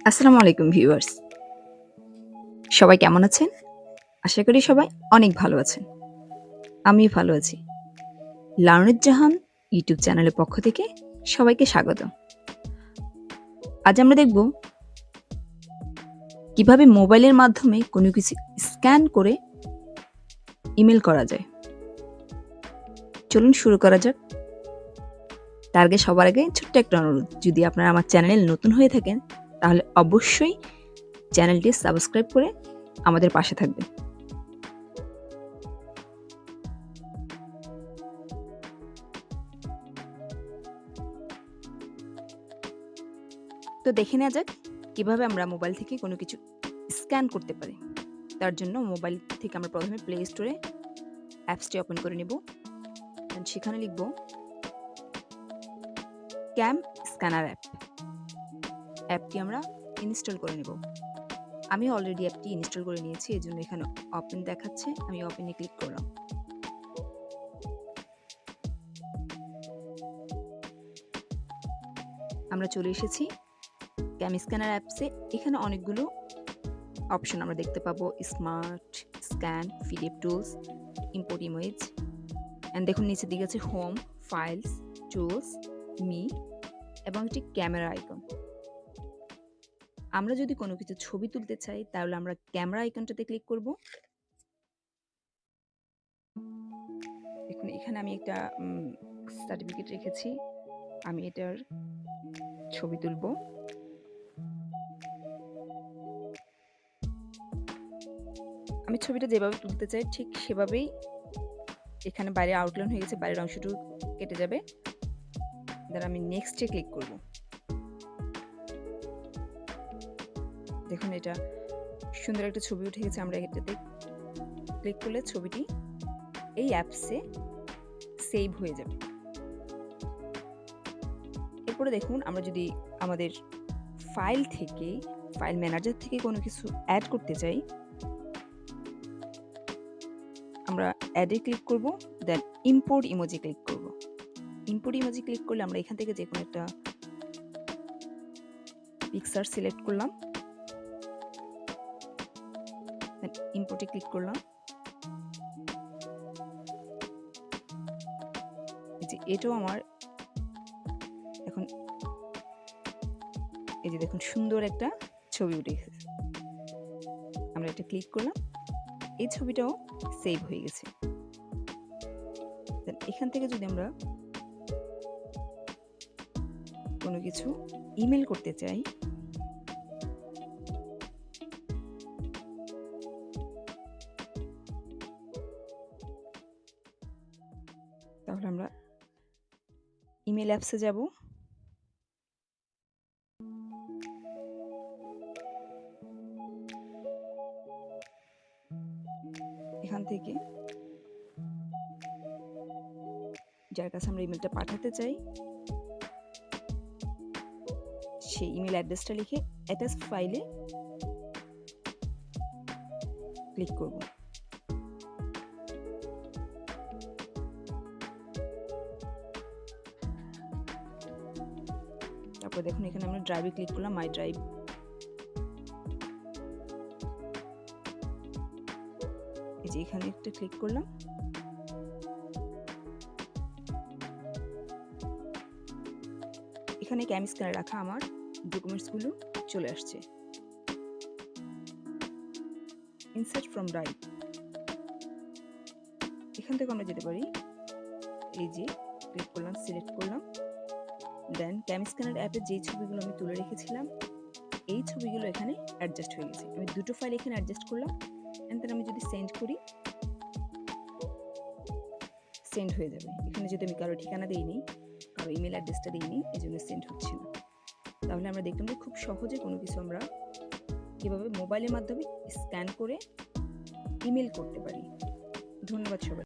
আসসালামু আলাইকুম ভিউয়ার্স। সবাই কেমন আছেন? আশা করি সবাই অনেক ভালো আছেন। আমিও ভালো আছি। জাহান ইউটিউব চ্যানেলের পক্ষ থেকে সবাইকে স্বাগতম। আজ আমরা দেখব কিভাবে মোবাইলের মাধ্যমে কোনো কিছু স্ক্যান করে ইমেল করা যায়। চলুন শুরু করা যাক। তার আগে সবার আগে ছোট্ট একটা অনুরোধ, যদি আপনারা আমার চ্যানেলে নতুন হয়ে থাকেন তাহলে অবশ্যই চ্যানেলটি সাবস্ক্রাইব করে আমাদের পাশে থাকবেন। তো দেখে নেওয়া যাক কিভাবে আমরা মোবাইল থেকে কোনো কিছু স্ক্যান করতে পারি। তার জন্য মোবাইল থেকে আমরা প্রথমে প্লে স্টোরে অ্যাপসটি ওপেন করে নেব। সেখানে লিখব ক্যাম স্ক্যানার অ্যাপটি আমরা ইনস্টল করে নেব। আমি অলরেডি অ্যাপটি ইনস্টল করে নিয়েছি, এই জন্য এখানে ওপেন দেখাচ্ছে, আমি ওপেনে ক্লিক করলাম। আমরা চলে এসেছি ক্যাম স্ক্যানার অ্যাপসে। এখানে অনেকগুলো অপশন আমরা দেখতে পাবো, smart, scan, PDF tools, import image, and দেখুন নিচের দিকে আছে হোম, ফাইলস, টুলস, মি এবং একটি ক্যামেরা আইকন। আমরা যদি কোনো কিছু ছবি তুলতে চাই তাহলে আমরা ক্যামেরা আইকনটাতে ক্লিক করব। দেখুন এখানে আমি একটা সার্টিফিকেট রেখেছি, আমি এটার ছবি তুলব। আমি ছবিটা যেভাবে তুলতে চাই ঠিক সেভাবেই এখানে বাইরে আউটলাইন হয়ে গেছে, বাইরের অংশটুকু কেটে যাবে। দেন আমি নেক্সটে ক্লিক করব। দেখুন এটা সুন্দর একটা ছবি উঠে গেছে। আমরা এটাতে ক্লিক করলে ছবিটি এই অ্যাপসে সেভ হয়ে যাবে। এরপরে দেখুন আমরা যদি আমাদের ফাইল ম্যানেজার থেকে কোনো কিছু অ্যাড করতে চাই, আমরা অ্যাডে ক্লিক করব, দেন ইম্পোর্ট ইমোজি ক্লিক করব। ইম্পোর্ট ইমোজি ক্লিক করলে আমরা এখান থেকে যে কোনো একটা পিকচার সিলেক্ট করলাম, দেন ইম্পোর্টে ক্লিক করলাম। যে এটাও আমার এখন এই যে দেখুন সুন্দর একটা ছবি উঠে গেছে। আমরা এটা ক্লিক করলাম, এই ছবিটাও সেভ হয়ে গেছে। এখান থেকে যদি আমরা কোনো কিছু ইমেল করতে চাই, তাহলে আমরা ইমেল অ্যাপসে যাব। এখান থেকে যার কাছে আমরা ইমেলটা পাঠাতে চাই সেই ইমেল অ্যাড্রেসটা লিখে অ্যাটাচ ফাইলে ক্লিক করব। তারপর দেখুন এখানে আমরা ড্রাইভে ক্লিক করলাম, মাই ড্রাইভ। এই যে এখানে একটা ক্লিক করলাম, এখানে ক্যাম স্ক্যানে রাখা আমার ডকুমেন্টসগুলো চলে আসছে। ইনসার্ট ফ্রম ড্রাইভ, এখান থেকে আমরা যেতে পারি। এই যে ক্লিক করলাম, সিলেক্ট করলাম, দেন ক্যাম স্ক্যানার অ্যাপে যে ছবিগুলো আমি তুলে রেখেছিলাম এই ছবিগুলো এখানে অ্যাডজাস্ট হয়ে গেছে। আমি দুটো ফাইল এখানে অ্যাডজাস্ট করলাম, এন্ড দেন আমি যদি সেন্ড করি সেন্ড হয়ে যাবে। এখানে যদি আমি কারো ঠিকানা দিইনি, কারো ইমেল অ্যাড্রেসটা দিইনি, এই জন্য সেন্ড হচ্ছে না। তাহলে আমরা দেখলাম যে খুব সহজে কোনো কিছু আমরা কীভাবে মোবাইলের মাধ্যমে স্ক্যান করে ইমেল করতে পারি। ধন্যবাদ সবাই।